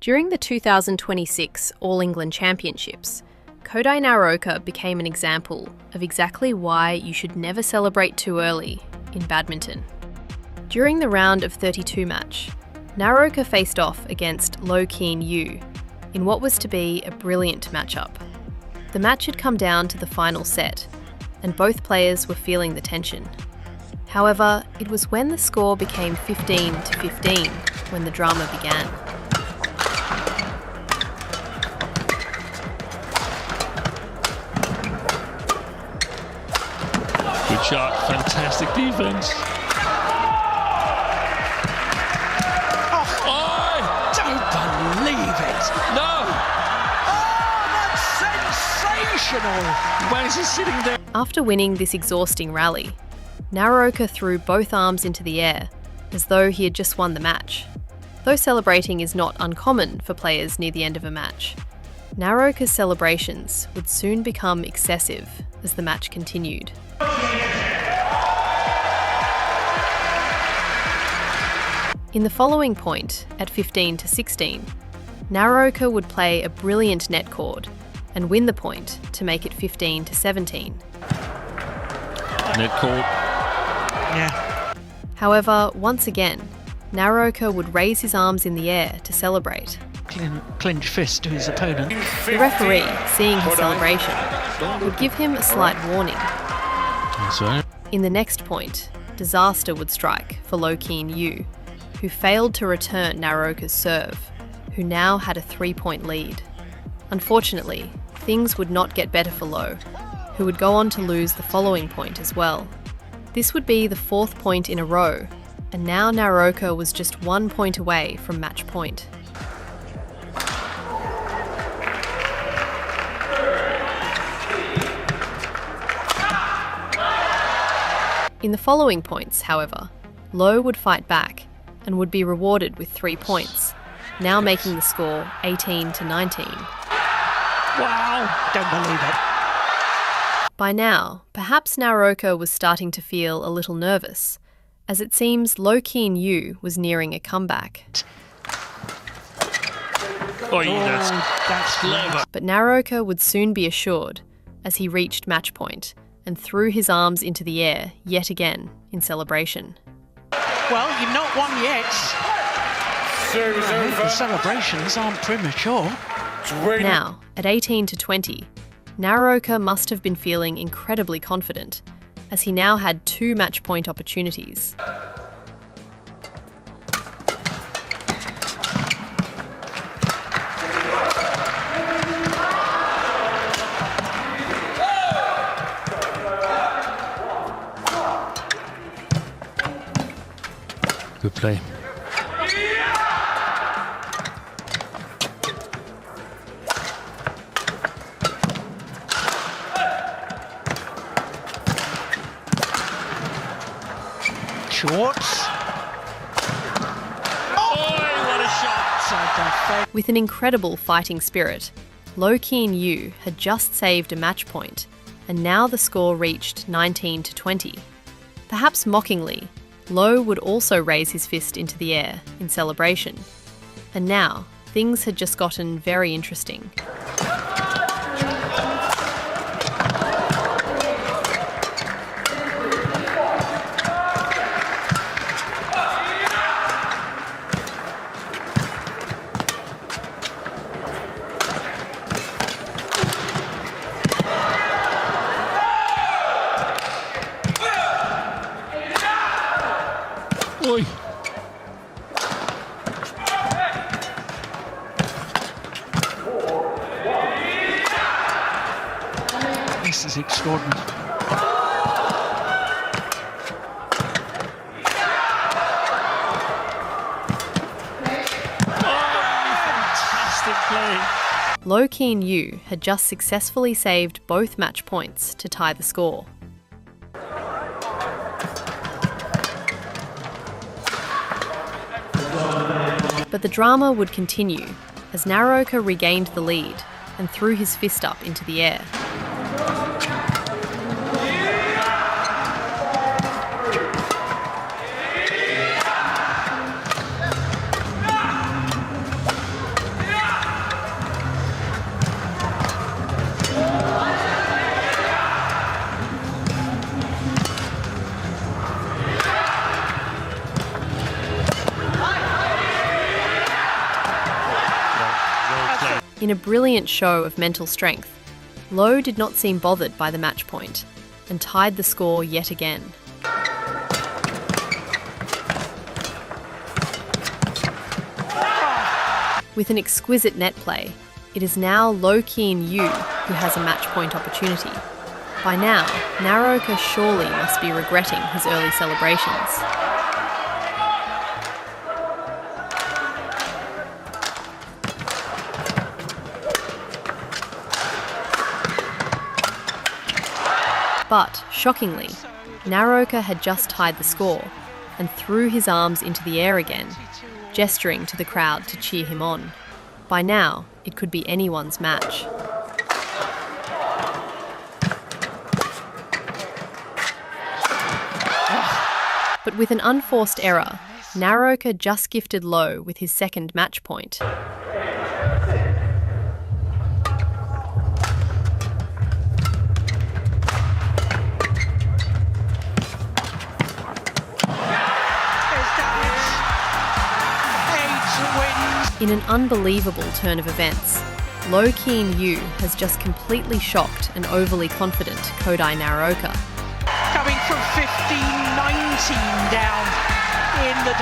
During the 2026 All England Championships, Kodai Naraoka became an example of exactly why you should never celebrate too early in badminton. During the round of 32 match, Naraoka faced off against Lo Keen-yu in what was to be a brilliant matchup. The match had come down to the final set, and both players were feeling the tension. However, it was when the score became 15-15 when the drama began. Good shot, fantastic defense. Oh, don't believe it! No! Oh, that's sensational! Why is he sitting there? After winning this exhausting rally, Naraoka threw both arms into the air, as though he had just won the match. Though celebrating is not uncommon for players near the end of a match, Naraoka's celebrations would soon become excessive as the match continued. In the following point, at 15-16, Naraoka would play a brilliant net cord and win the point to make it 15-17. Net cord. Yeah. However, once again, Naraoka would raise his arms in the air to celebrate. Clinch fist to his opponent. The referee, seeing his celebration, would give him a slight warning. So, In the next point, disaster would strike for Lo Keen-yu, who failed to return Naraoka's serve, who now had a 3-point lead. Unfortunately, things would not get better for Lo, who would go on to lose the following point as well. This would be the 4th point in a row, and now Naraoka was just 1 point away from match point. In the following points, however, Lo would fight back and would be rewarded with 3 points, now making the score 18-19. Wow! Don't believe it. By now, perhaps Naraoka was starting to feel a little nervous, as it seems Lo Keen-yu was nearing a comeback. oh, yeah, That's clever. But Naraoka would soon be assured as he reached match point and threw his arms into the air yet again in celebration. Well, you've not won yet. The celebrations aren't premature. Now, at 18-20, Naraoka must have been feeling incredibly confident, as he now had 2 match point opportunities. Good play. Schwartz. What a shot! With an incredible fighting spirit, Lo Keen-yu had just saved a match point, and now the score reached 19-20. Perhaps mockingly, Lo would also raise his fist into the air in celebration. And now, things had just gotten very interesting. Oi. This is extraordinary. Fantastic play. Lo Keen-yu had just successfully saved both match points to tie the score. But the drama would continue as Naraoka regained the lead and threw his fist up into the air. In a brilliant show of mental strength, Low did not seem bothered by the match point and tied the score yet again. With an exquisite net play, it is now Low Keen Yu who has a match point opportunity. By now, Naraoka surely must be regretting his early celebrations. But, shockingly, Naraoka had just tied the score and threw his arms into the air again, gesturing to the crowd to cheer him on. By now, it could be anyone's match. But with an unforced error, Naraoka just gifted Low with his second match point. In an unbelievable turn of events, Low Keen Yu has just completely shocked an overly confident Kodai Naraoka. Coming from 15-19 down in the